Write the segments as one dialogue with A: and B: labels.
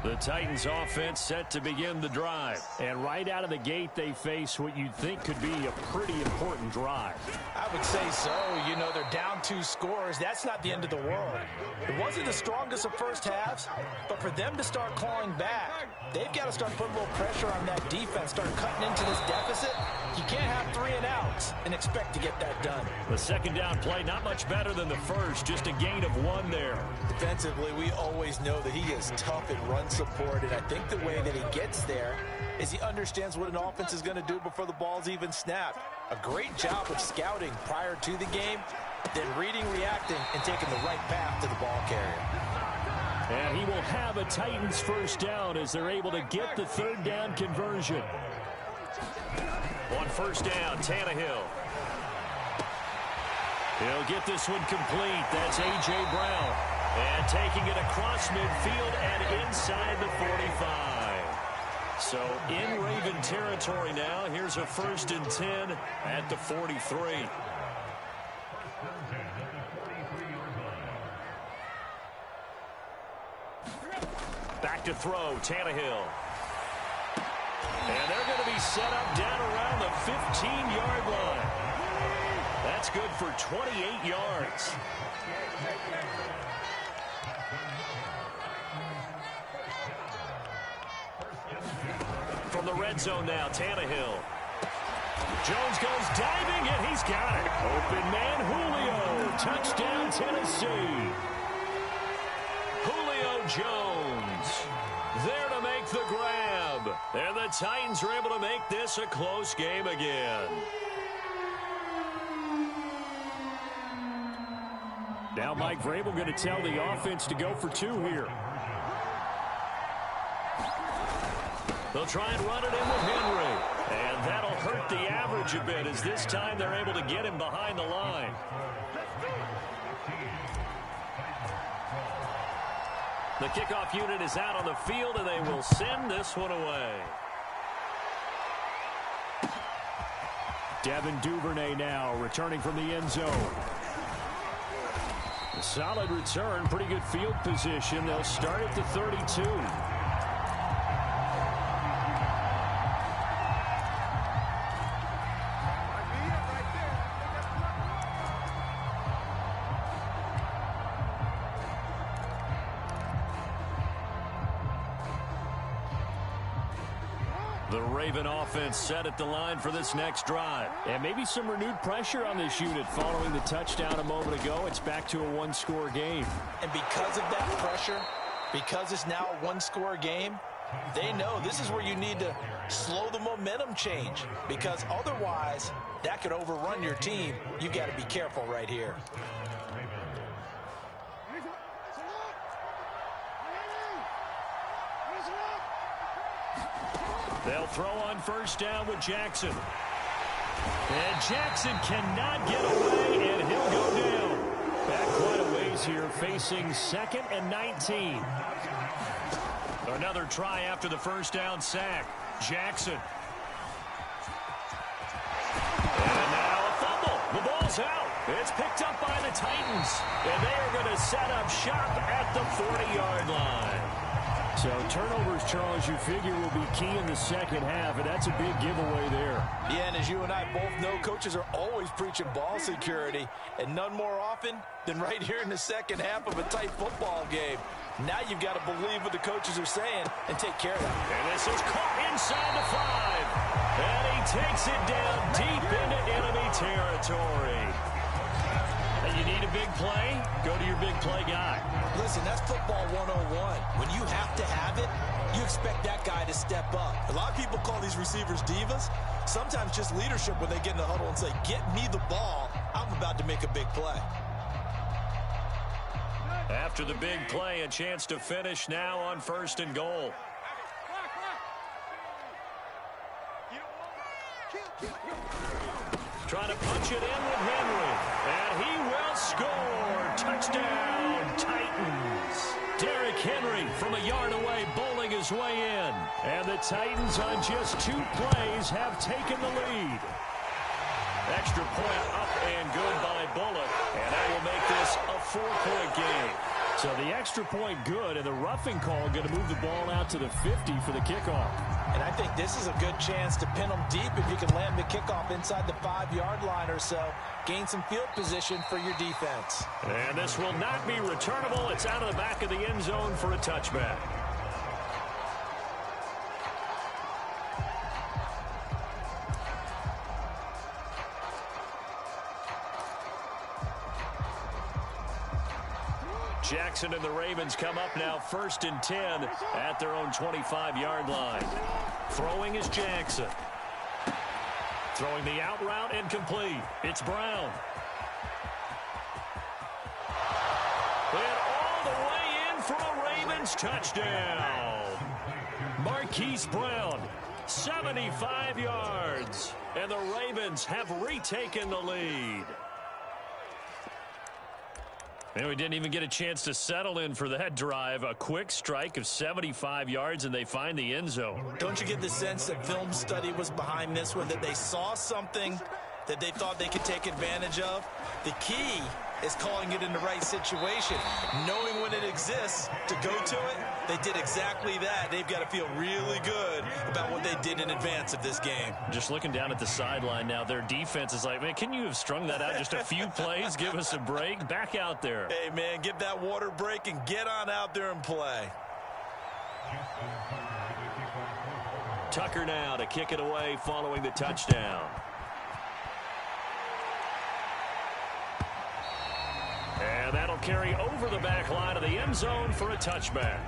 A: The Titans offense set to begin the drive. And right out of the gate, they face what you'd think could be a pretty important drive.
B: I would say so. You know, they're down 2 scores. That's not the end of the world. It wasn't the strongest of first halves, but for them to start clawing back, they've got to start putting a little pressure on that defense, start cutting into this deficit. You can't have 3 and outs and expect to get that done.
A: The second down play, not much better than the first, just a gain of 1 there.
B: Defensively, we always know that he is tough in run support, and I think the way that he gets there is he understands what an offense is going to do before the ball's even snapped. A great job of scouting prior to the game, then reading, reacting, and taking the right path to the ball carrier.
A: And he will have a Titans first down as they're able to get the third down conversion. On first down, Tannehill. He'll get this one complete. That's A.J. Brown. And taking it across midfield and inside the 45. So in Raven territory now. Here's a 1st and 10 at the 43. Back to throw, Tannehill. And they're going to be set up down around the 15-yard line. That's good for 28 yards. From the red zone now, Tannehill. Jones goes diving, and he's got it. Open man, Julio. Touchdown, Tennessee. Julio Jones there to make the grab. And the Titans are able to make this a close game again. Now Mike Vrabel going to tell the offense to go for 2 here. They'll try and run it in with Henry. And that'll hurt the average a bit as this time they're able to get him behind the line. The kickoff unit is out on the field, and they will send this one away. Devin Duvernay now returning from the end zone. A solid return, pretty good field position. They'll start at the 32. The Raven offense set at the line for this next drive. And maybe some renewed pressure on this unit following the touchdown a moment ago. It's back to a 1-score game.
B: And because of that pressure, because it's now a 1-score game, they know this is where you need to slow the momentum change. Because otherwise, that could overrun your team. You've got to be careful right here.
A: They'll throw on first down with Jackson. And Jackson cannot get away, and he'll go down. Back quite a ways here, facing 2nd and 19. Another try after the first down sack. Jackson. And now a fumble. The ball's out. It's picked up by the Titans. And they are going to set up shop at the 40-yard line. So turnovers, Charles, you figure will be key in the second half, and that's a big giveaway there.
B: Yeah, and as you and I both know, coaches are always preaching ball security, and none more often than right here in the second half of a tight football game. Now you've got to believe what the coaches are saying and take care of that.
A: And this is caught inside the 5. And he takes it down deep into enemy territory. You need a big play, go to your big play guy.
B: Listen, that's football 101. When you have to have it, you expect that guy to step up. A lot of people call these receivers divas. Sometimes just leadership when they get in the huddle and say, get me the ball. I'm about to make a big play.
A: After the big play, a chance to finish now on 1st and goal. Trying to punch it in with Henry. And he will score. Touchdown, Titans. Derrick Henry from a yard away bowling his way in. And the Titans on just 2 plays have taken the lead. Extra point up and good by Bullock. And that will make this a 4-point game. So the extra point good, and the roughing call going to move the ball out to the 50 for the kickoff.
B: And I think this is a good chance to pin them deep if you can land the kickoff inside the 5-yard line or so. Gain some field position for your defense.
A: And this will not be returnable. It's out of the back of the end zone for a touchback. Jackson and the Ravens come up now 1st and 10 at their own 25-yard line. Throwing is Jackson. Throwing the out route incomplete. It's Brown. And all the way in for a Ravens touchdown. Marquise Brown, 75 yards. And the Ravens have retaken the lead. And we didn't even get a chance to settle in for that drive. A quick strike of 75 yards, and they find the end zone.
B: Don't you get the sense that film study was behind this one, that they saw something that they thought they could take advantage of? The key is calling it in the right situation, knowing when it exists to go to it. They did exactly that. They've got to feel really good about what they did in advance of this game.
A: Just looking down at the sideline now, their defense is like, man, can you have strung that out just a few plays? Give us a break. Back out there.
B: Hey, man, give that water break and get on out there and play.
A: Tucker now to kick it away following the touchdown. And that'll carry over the back line of the end zone for a touchback.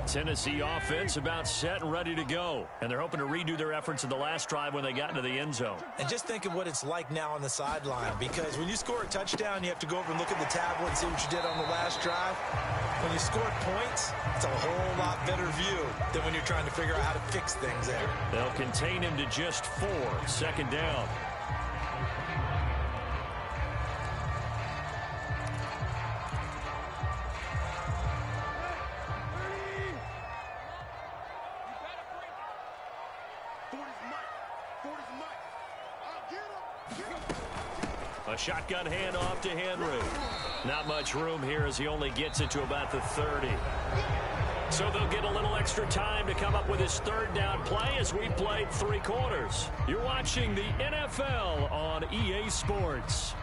A: Tennessee offense about set and ready to go. And they're hoping to redo their efforts in the last drive when they got into the end zone.
B: And just think of what it's like now on the sideline, because when you score a touchdown, you have to go over and look at the tablet and see what you did on the last drive. When you score points, it's a whole lot better view than when you're trying to figure out how to fix things there.
A: They'll contain him to just 4. 2nd down. A shotgun handoff to Henry. Not much room here as he only gets it to about the 30. So they'll get a little extra time to come up with his 3rd down play as we played 3 quarters. You're watching the NFL on EA Sports.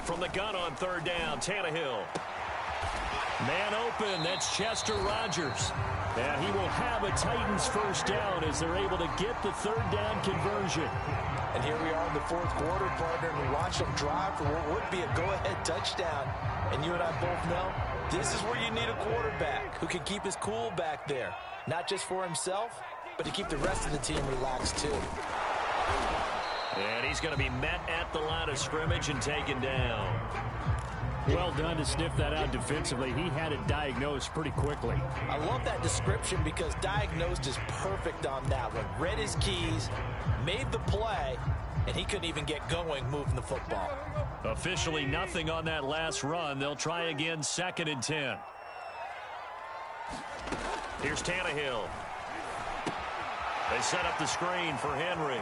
A: From the gun on 3rd down, Tannehill. Man open, that's Chester Rogers. And he will have a Titans 1st down as they're able to get the 3rd down conversion.
B: And here we are in the 4th quarter, partner, and we watch them drive for what would be a go-ahead touchdown. And you and I both know this is where you need a quarterback who can keep his cool back there. Not just for himself, but to keep the rest of the team relaxed too.
A: And he's going to be met at the line of scrimmage and taken down. Well done to sniff that out defensively. He had it diagnosed pretty quickly.
B: I love that description because diagnosed is perfect on that one. Read his keys, made the play, and he couldn't even get going moving the football.
A: Officially nothing on that last run. They'll try again 2nd and 10. Here's Tannehill. They set up the screen for Henry.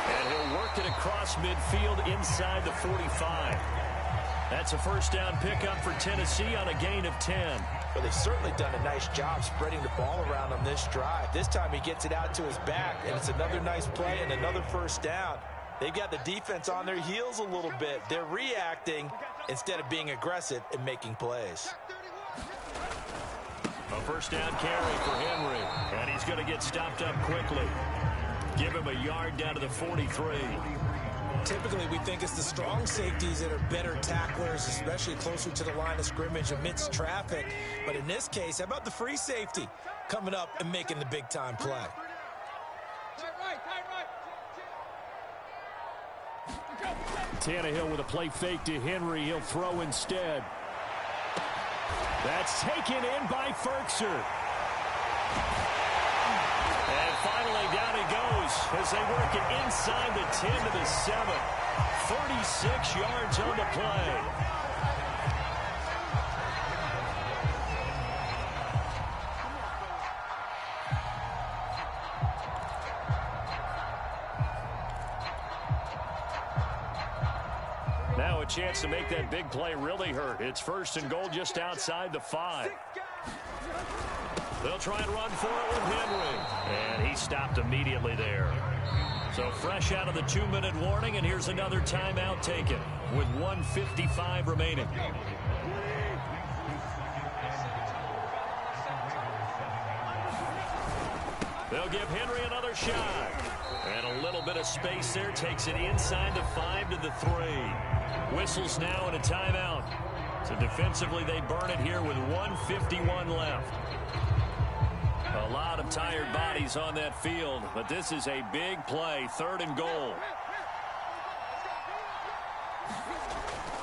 A: And he'll work it across midfield inside the 45. That's a 1st down pickup for Tennessee on a gain of 10.
B: Well, they've certainly done a nice job spreading the ball around on this drive. This time he gets it out to his back, and it's another nice play and another 1st down. They've got the defense on their heels a little bit. They're reacting instead of being aggressive and making plays.
A: A 1st down carry for Henry, and he's going to get stopped up quickly. Give him a yard down to the 43.
B: Typically, we think it's the strong safeties that are better tacklers, especially closer to the line of scrimmage amidst traffic. But in this case, how about the free safety coming up and making the big-time play?
A: Tannehill with a play fake to Henry. He'll throw instead. That's taken in by Ferkser. And finally, down he goes as they work it inside the 10 to the 7. 36 yards on the play. Now a chance to make that big play really hurt. It's 1st and goal just outside the 5. They'll try and run for it with Henry. And he stopped immediately there. So fresh out of the 2-minute warning, and here's another timeout taken with 1:55 remaining. They'll give Henry another shot. And a little bit of space there takes it inside the 5 to the 3. Whistles now and a timeout. So defensively they burn it here with 1:51 left. A lot of tired bodies on that field, but this is a big play. 3rd and goal.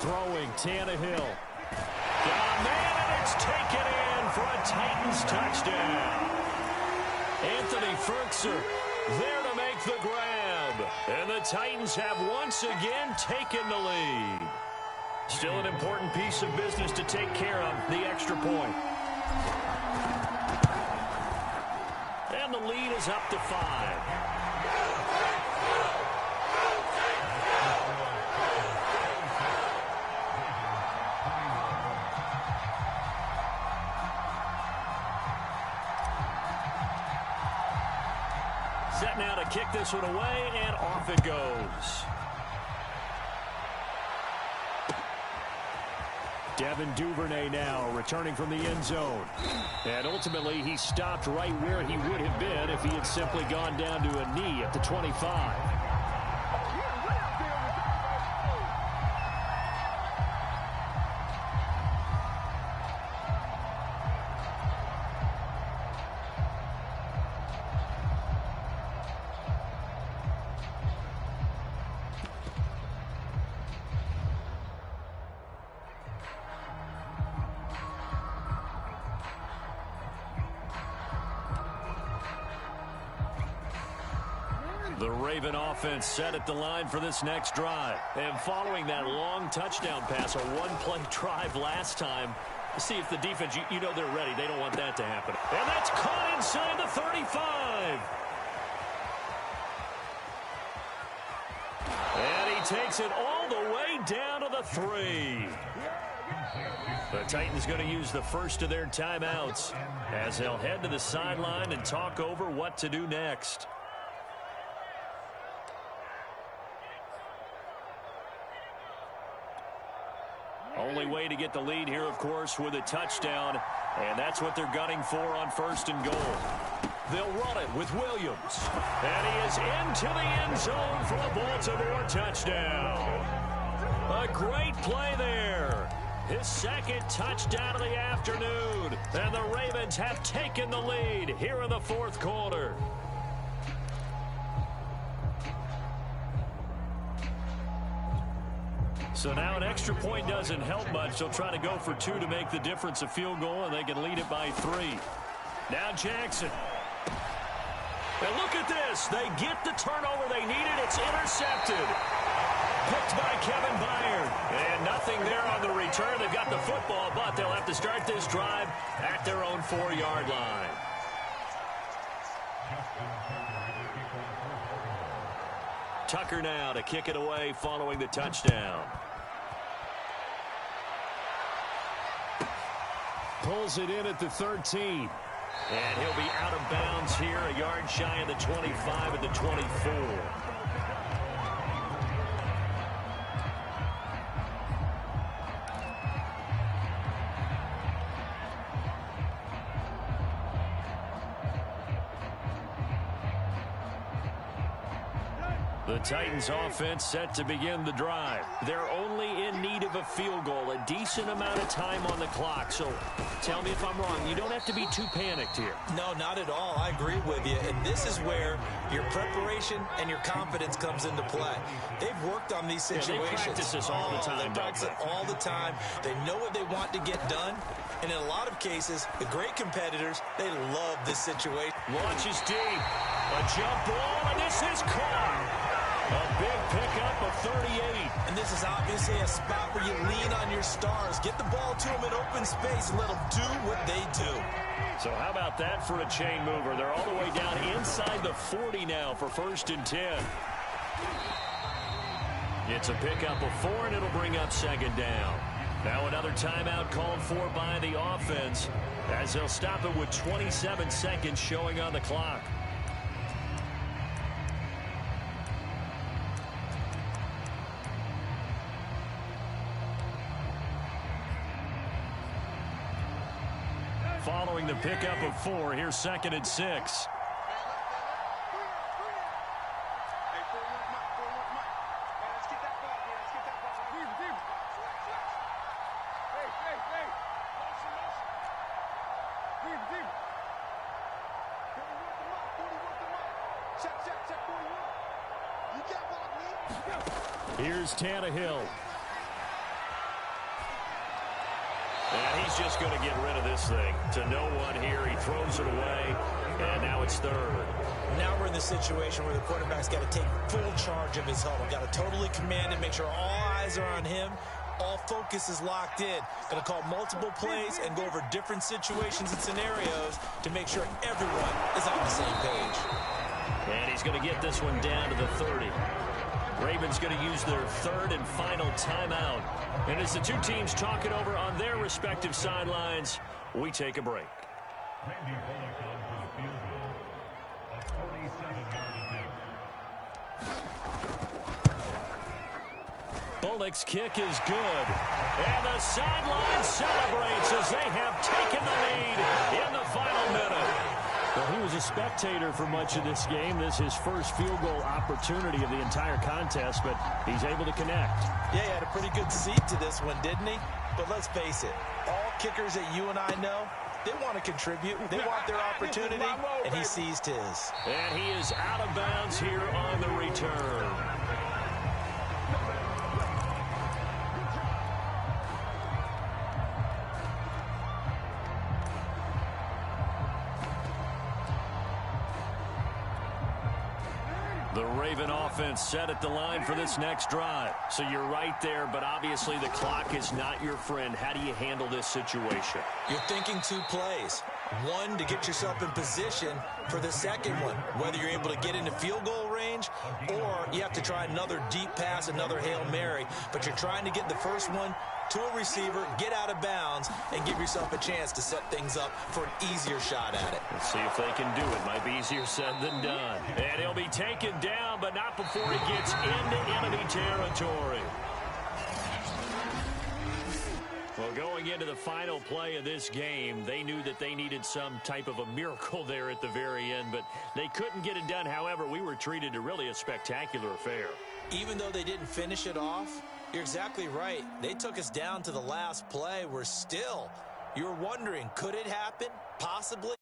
A: Throwing Tannehill. Got a man, and it's taken in for a Titans touchdown. Anthony Ferkser there to make the grab. And the Titans have once again taken the lead. Still an important piece of business to take care of, the extra point. And the lead is up to 5. Set now to kick this one away, and off it goes. Devin Duvernay now returning from the end zone. And ultimately, he stopped right where he would have been if he had simply gone down to a knee at the 25. The Raven offense set at the line for this next drive. And following that long touchdown pass, a one-play drive last time, see if the defense, you know they're ready. They don't want that to happen. And that's caught inside the 35. And he takes it all the way down to the 3. The Titans going to use the first of their timeouts as they'll head to the sideline and talk over what to do next. Only way to get the lead here, of course, with a touchdown, and that's what they're gunning for on 1st and goal. They'll run it with Williams, and he is into the end zone for a Baltimore touchdown. A great play there. His 2nd touchdown of the afternoon, and the Ravens have taken the lead here in the 4th quarter. So now an extra point doesn't help much. They'll try to go for 2 to make the difference a field goal, and they can lead it by 3. Now Jackson. And look at this. They get the turnover they needed. It's intercepted. Picked by Kevin Byard. And nothing there on the return. They've got the football, but they'll have to start this drive at their own 4-yard line. Tucker now to kick it away following the touchdown. Pulls it in at the 13. And he'll be out of bounds here, a yard shy of the 25 at the 24. The Titans offense set to begin the drive. They're only in need of a field goal, a decent amount of time on the clock. So tell me if I'm wrong. You don't have to be too panicked here.
B: No, not at all. I agree with you. And this is where your preparation and your confidence comes into play. They've worked on these situations.
A: Yeah, they practice this all the time.
B: They practice it all the time. They know what they want to get done. And in a lot of cases, the great competitors, they love this situation.
A: Launches deep. A jump ball, and this is caught. A big pickup of 38.
B: And this is obviously a spot where you lean on your stars. Get the ball to them in open space and let them do what they do.
A: So how about that for a chain mover? They're all the way down inside the 40 now for 1st and 10. It's a pickup of 4, and it'll bring up 2nd down. Now another timeout called for by the offense as they'll stop it with 27 seconds showing on the clock. Following the pickup of 4, here's 2nd and 6. Here's Tannehill. And he's just going to get rid of this thing to no one here. He throws it away, and now it's 3rd.
B: Now we're in the situation where the quarterback's got to take full charge of his huddle. Got to totally command it, make sure all eyes are on him. All focus is locked in. Going to call multiple plays and go over different situations and scenarios to make sure everyone is on the same page.
A: And he's going to get this one down to the 30. Ravens going to use their 3rd and final timeout. And as the two teams talk it over on their respective sidelines, we take a break. Bullock's kick is good. And the sideline celebrates as they have taken the lead in the final minute. Well, he was a spectator for much of this game. This is his first field goal opportunity of the entire contest, but he's able to connect.
B: Yeah, he had a pretty good seat to this one, didn't he? But let's face it, all kickers that you and I know, they want to contribute. They want their opportunity, and he seized his.
A: And he is out of bounds here on the return. The Raven offense set at the line for this next drive. So you're right there, but obviously the clock is not your friend. How do you handle this situation?
B: You're thinking 2 plays. One, to get yourself in position for the second one, whether you're able to get into field goal range or you have to try another deep pass, another Hail Mary. But you're trying to get the first one to a receiver, get out of bounds, and give yourself a chance to set things up for an easier shot at it.
A: Let's see if they can do it. Might be easier said than done. And he'll be taken down, but not before he gets into enemy territory. Well, going into the final play of this game, they knew that they needed some type of a miracle there at the very end, but they couldn't get it done. However, we were treated to really a spectacular affair.
B: Even though they didn't finish it off, you're exactly right. They took us down to the last play. We're still, you're wondering, could it happen? Possibly.